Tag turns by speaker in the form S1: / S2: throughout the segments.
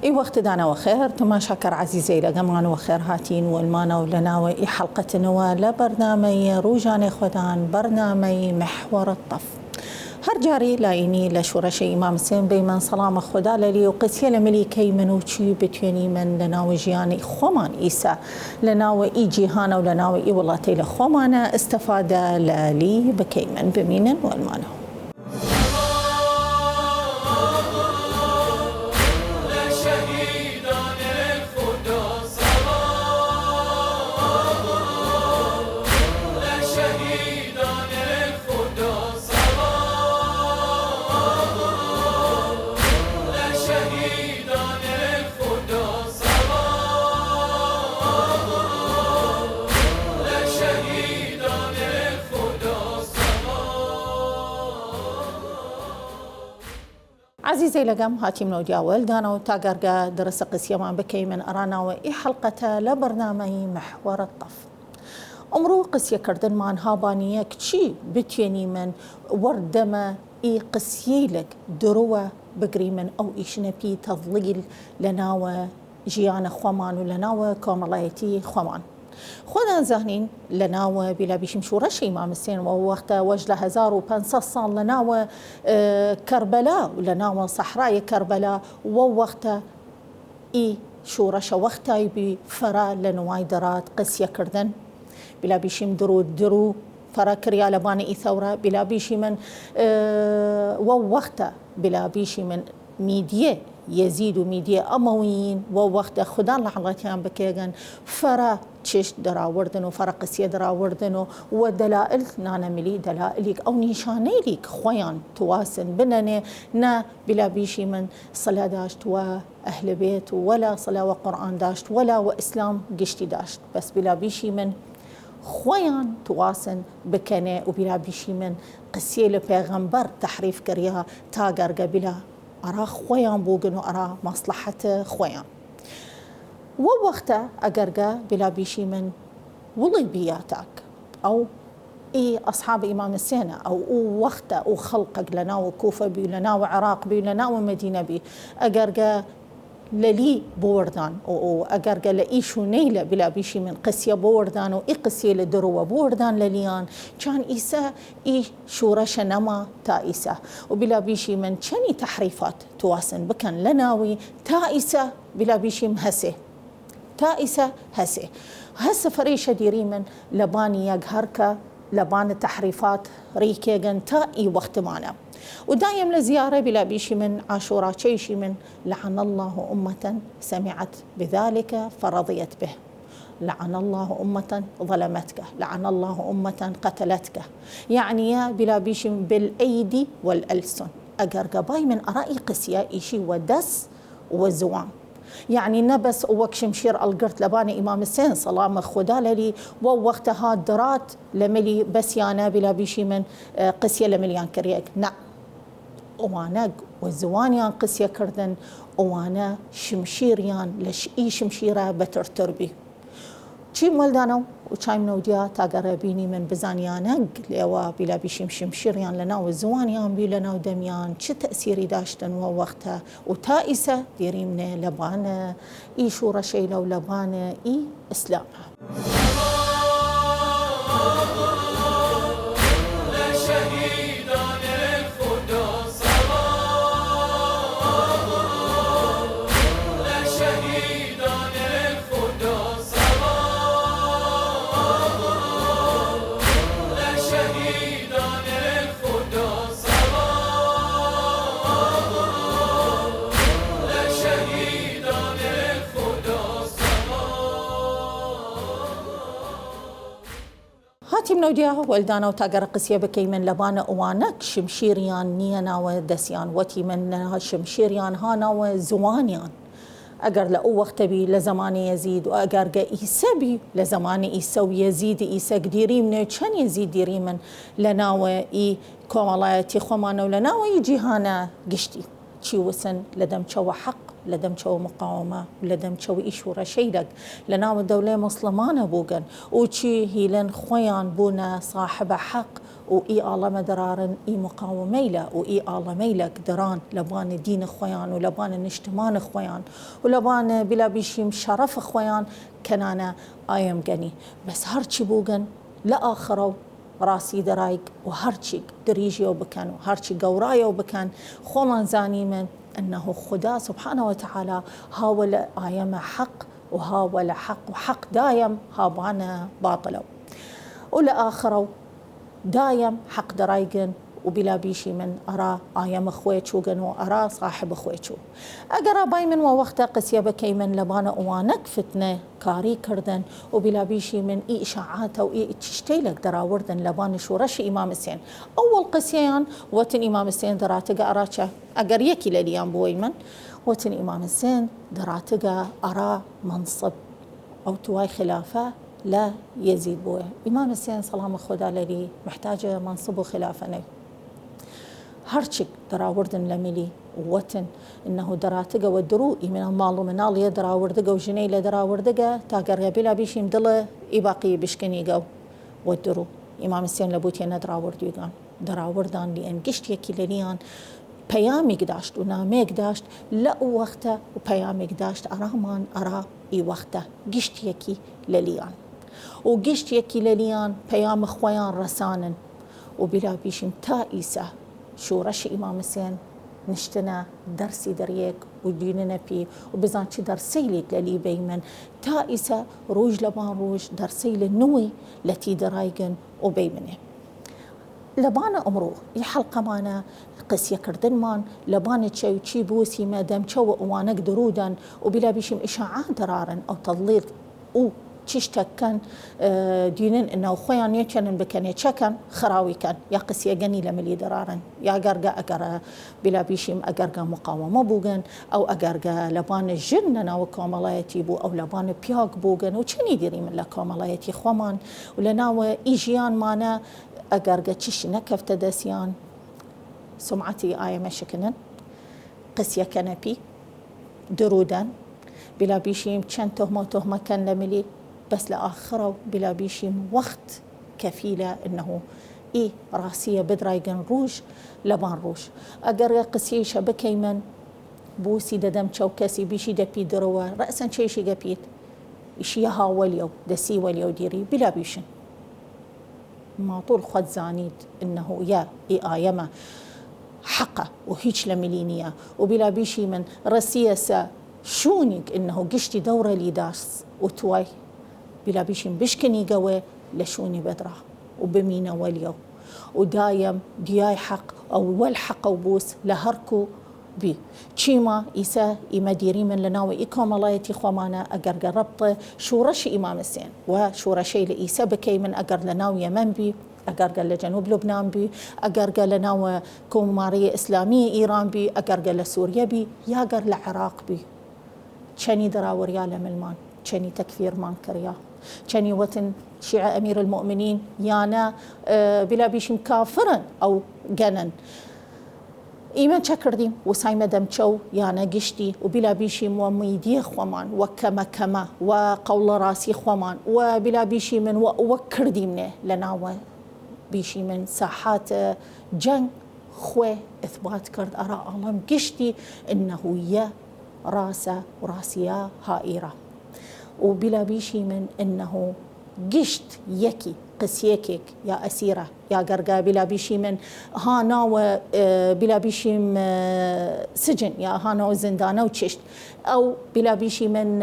S1: اي وقت دانا وخير تما شكر عزيزي لقمان وخير هاتين والمانا ولنا اي حلقة نوالا برنامج روجان خدان برنامج محور الطف هرجاري لايني لشورشي امام سين بيمن سلام خدا للي وقسي لملي كي منوشي بتيني من لناو جياني خومان إيسا لناو إي جيهانا ولناو إي والله تيلا خومانا استفادة للي بكيمن بمين والمانا عزيزي لقم هاتي منو جاول دانا وتاقرقا درس قسيمان بكي من أرانا وإي حلقة لبرنامج محور الطف أمرو قسيا كردن مان هابانية كتشي بتيني من وردما إي قسيلك دروة بقري من أو إيشنبي تضليل لناوى جيانا خومان ولناوى كوملايتي خومان خودان زهنين لناوى بلا بيشم شورشي امام السين ووقتا وجله 1500 صال لناوى كربلاء ولناوى صحراء كربلاء ووقتا اي شورشة وقتا بفرا لنواي درات قسيا كردن بلا بيشم درو فرا كريا لباني اي ثورة بلا بيشي من ووقتا بلا بيشي من ميديا يزيد وميديا أمويين ووقت خدان لحظاتيان بكيغن فرا تشش دراوردنو فرا قسية دراوردنو ودلائل نانا ملي دلائلك أو نشاني لك خويان تواسن بنني نا بلا بيشي من صلاة داشت وأهل بيت ولا صلاة وقرآن داشت ولا وإسلام قشتي داشت بس بلا بيشي من خويان تواسن بكني وبلا بيشي من قسية لبيغمبر تحريف كريها تاقر قبلا أرى خويان بوغن وأرى مصلحة خويان ووقتا أقرقا بلا بيشي من ولي بياتك أو إي أصحاب إمام السينة أو وقتا أو خلقك لنا وكوفة بي لنا وعراق بي لنا ومدينة بي أقرقا للي بوردان أو أقرقا لإيشو نيلة بلا بيشي من قسية بوردان وإي قسية لدروة بوردان لليان كان إيسا إي شورش نما تائسة وبلا بيشي من كاني تحريفات تواسن بكن لناوي تائسة بلا بيشي مهسه تائسة هسه فريشة ديري من لباني يقهرك لبان تحريفات ريكيغن تائي وقت معنا ودايم لزيارة بلا بيشي من عاشوراء شيشي من لعن الله أمة سمعت بذلك فرضيت به لعن الله أمة ظلمتك لعن الله أمة قتلتك يعني يا بلا بيشي بالأيدي والألسن أقرقباي من أرائي قسيا إيشي ودس وزوام يعني نبس وكشمشير القرت لباني إمام السين صلام خدا لي ووقتها درات لملي بس يانا بلا بيشي من قسيا لمليان كريك نعم وانا وزوانيان قسيا كردن وانا شمشيريان لش اي شمشيره بترتربي شي مولدانو وشاي منوديا تاقربيني من بزانيانق ليوا بلا بيشم شمشيريان لنا وزوانيان بي لنا ودميان شو تأثيري داشتن ووقتها وتائسة ديري من لبانة اي شورة شيلة ولبانة اي اسلامها هاتي منوديا ولدانا وتاقر قسيا بكي من لبانا وانك شمشيريان نينا ودسيان وتي من شمشيريان هانا وزوانيان أقر لأو وقت بي لزمان يزيد وأقر إيسا بي لزمان إيسا ويزيد إيسا قديري من كان يزيد ديري من لناوى إي كومالايتي خومانا ولناوى يجي هانا قشتي شي وسن لدم شو حق لدم شو مقاومة ولدم شو إيشورة شيلك لنا الدولة مسلمانة بوغن وشي هيلن خويان بونا صاحب حق وإي الله مدرارن إي مقاوميلا وإي الله ميلك دران لبان دين خويان ولبان نشتمان خويان ولبان بلا بيشيم شرف خويان كنانا آيام جني بس هرشي بوغن لآخرو راسي درايق وهرشي دريجي وبكان وهرشي قورايا وبكان خوان زاني من أنه خدا سبحانه وتعالى هاول آيام حق وهاول حق وحق دايم هابانا باطلو ولآخرو دايم حق درايقن وبلا بيشي من أرى آيام خويتشو جنو أرى صاحب خويتشو أقرأ باي من ووقتا قسيا بكي من لبانا أوانك فتنة كاري كردن وبلا بيشي من إي إشاعات أو إي تشتيلك دراوردن لبان شورش إمام السين أول قسيان وتن إمام السين دراتك أراچا أقر يكي لليان بوي من وتن إمام السين دراتك أرى منصب أو تواي خلافة لا يزيد بوي إمام السين سلام خدا للي محتاجة منصب وخلافة هرشك دراوردن لملي ووتن إنه دراتقة ودرو من المال ومنال يدراوردقة وجنيلة دراوردقة تاقر بلا بيشي مدلة إباقي بشكنيقة ودرو إمام السين لبوتي ندراورد يقان دراوردان لأن قشت يكي لليان بيامك داشت وناميك داشت لا وقته وبيامك داشت أرامان أرا إي وقته قشت يكي لليان وقشت يكي لليان بيام خويان رسانن وبلا بيشي متائسة شورش إمام السين نشتنا درسي دريك وديننا بي وبزان شي درسي لك للي بيمن تائسة روج لبان روج درسي للنوي التي درايقن وبيمنه لبانا أمرو يحلقة مانا قسيا كردن مان لبانا تشاو تشي بوسي ما دام تشاو وانك درودان وبلا بيشم إشاعات درارن أو تضليل أو تشتك كان دينن انه خويان يكن بكن يشكن خراوي كان يا قسي جني لملي درارن يا قرقا اقر بلا بيشيم اقرقا مقاومه بوغن او اقرقا لبان الجن او كاملايتي بو او لبان بياق بوغن وشني ديري من لكاملايتي خومان ولناو ايجيان مانا اقرقا تشي نكفت دسيان سمعتي آية مشكنن قسي كنبي درودان بلا بيشيم كان تهمه كان لملي بس لآخره بلا بيشيم وقت كفيلة إنه إيه راسية بدرايقن روج لبان روج أقر قسيشة بكيمن بوسي ددم شوكسي بيشي دبي دروا رأسا شيشي قبيت إشيها وليو دسي وليو ديري بلا بيشن ما طول خد زانيد إنه يا إيه آيما حقه وهيج لملينيا وبلا بيشي من رسيسة شونك إنه قشتي دورة لي داس وتواي بلا بيشين بشكني قوي لشوني بدرا وبمينا واليو ودايم دياي حق أو والحق وبوس لهركو بي تشيما إيسا إما ديري من لناوي إيكوم الله يتيخوا مانا أقر ربط شورش إمام السين وشورشي لإيسا بكي من أقر لناوي يمن بي أقر لجنوب لبنان بي أقر لناوي كومارية إسلامية إيران بي أقر لسوريا بي ياقر لعراق بي تشاني دراور يا لملمان تشاني تكفير مان كريا تشاني وطن شيعة أمير المؤمنين يانا بلا بيشم كافرا أو جنن إيمان شكرديم وسايمة دمشو يانا قشتي وبلا بيشم وميدي خوامان وكما وقول راسي خوامان وبلا بيشي من وكرديمنه لنا بيشي من ساحات جنگ خوي إثبات كرد أرى أمام قشتي إنه يا راسة وراسية هائرة وبلا بيشي من إنه قشت يكي قسيكك يا أسيرة يا قرقا بلا بيشي من هانا بلا بيشي من سجن يا هانا وزندانة وتششت أو بلا بيشي من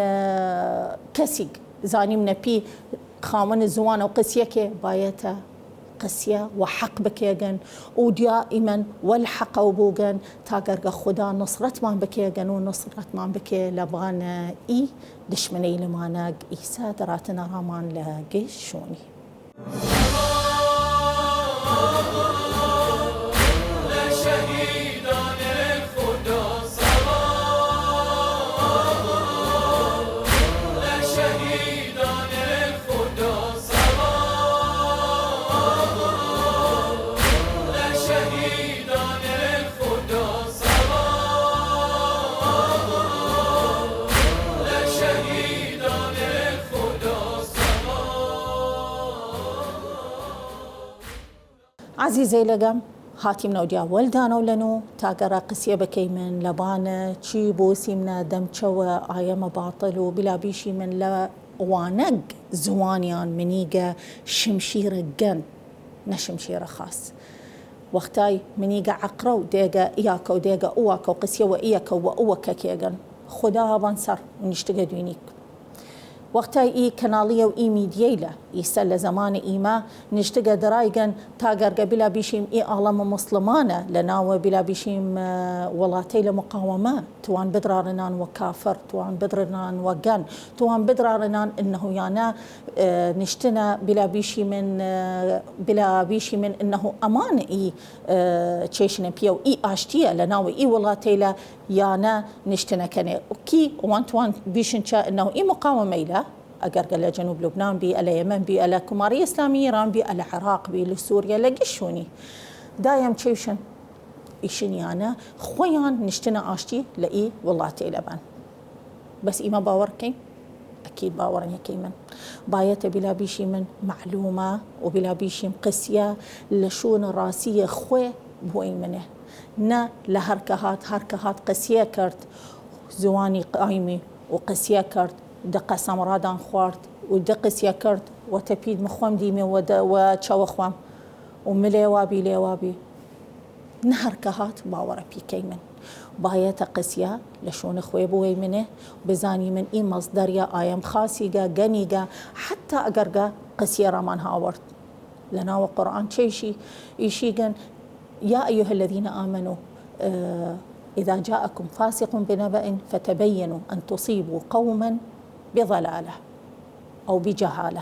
S1: كسيق زاني من بي خامن الزوان وقسيكي بايته قسية وحق بكيغن ودائما والحق وبوغن تاقرق خدا نصرت ما بكيغن ونصرت ما بكي لبغان إي دشمني لماناق إيسا دراتنا رامان لاقيش شوني عزيزي لقم هاتي من وديا ولدانا ولنو تاقرا قسية بكيمن لبانة تشيبو سيمنا دمشوا آيام باطلو بلا بيشي من لا وانق زوانيان منيقة شمشيرة جن نشمشيرة خاص وقتاي منيقة عقرو ديقة إياكو ديقة أواكو قسية وإياكو وأوكا كيغن خدا بانسر ونشتغى دوينيك وقتاي إي كنالية وإي ميدييلة يسال زمان إيما نشتغى درايقن تاقر قبلا بيشيم إي أعلام مسلمانة لناوى بلا بيشيم ولاتي لمقاومة توان بدرارنان وكافر توان بدرارنان وقن توان بدرارنان إنه يانا نشتنا بلا بيشي من إنه أمان إي تشيشنا بيو إي آشتية لناوى إي ولاتي يانا نشتنا كني وكي وان بيشنشا إنه إي مقاومة إلى أقرقل جنوب لبنان بي ألا يمن بي ألا كمارية إسلامية إيران بي ألا عراق بي لسوريا لقشوني دايم تشيشن إيشني أنا خويان نشتنا آشتي لإي والله تيلبان بس إما باوركي أكيد باورني كيمن بايته بلا بيشي من معلومة وبلا بيشي قسية لشون راسية خوي بوين منه نا لهركهات قسية كرت زواني قايمي وقسية كرت دقة سمرادان خوارد ودقس يكرد وتبيد مخوام ديمي وتشاو خوام وملي وابي نهر كهات باورا بي كيمن بايتا قسيا لشون خويبو ويمنه بزاني من اي مصدريا ايام خاصيقا قنيقا حتى اقرقا قسيا رامان هاورد لنا وقرآن تشيشي يشيقن يا ايها الذين امنوا اذا جاءكم فاسق بنبأ فتبينوا ان تصيبوا قوما بضلالة أو بجهالة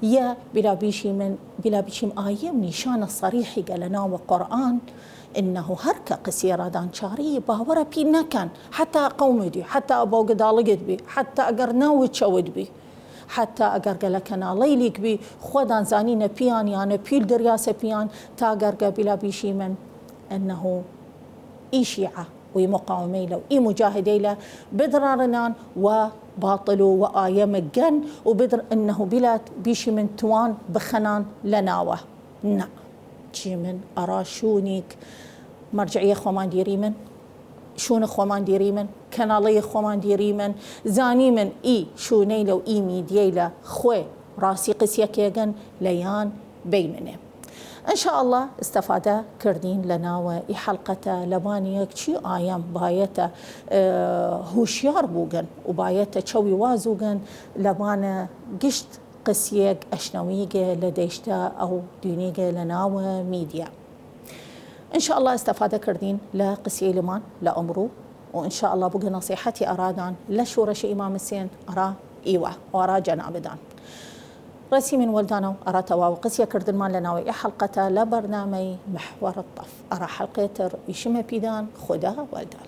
S1: يا بلا بيشيم آية نشان الصريح قالنا وقرآن إنه هركا قسيرة دان شاري باورا بينا كان حتى قوم دي حتى أبو قدالقت بي حتى أقر ناوي تشود بي حتى أقر قلقنا ليليك بي خودان زانين بيان يعني بيل درياسة بيان تاقر بلا بيشيمن أنه إي شيعة ومقاومي له إي مجاهدي له بدرارنان وباطلوا وآيام الجن وبدر إنه بلا بيشي من توان بخنان لناوة نعم جي من أراشونيك مرجعية خومان ديري من شون خومان ديري من كنالي خومان ديري من زاني من إي شوني له إي ميديي له خوي راسي قسيا كيغن ليان بيمنه إن شاء الله استفادة كردين لنا وإي حلقة لبانيك شي آيام بايتا هوشيار بوغن وبايتا شوي وازوغن لبانا قشت قسيق أشنويقة لديشتا أو دينيقة لنا وميديا إن شاء الله استفادة كردين لقسية لمان لأمرو وإن شاء الله بقى نصيحتي أرادان لشورش إمام السين أرى إيوة وأرى جنابدان رسي من ولدانا أرى تواو قسيا كردن مان لناوي حلقة لبرنامج محور الطف أرى حلقة يشم بيدان خدا ولدان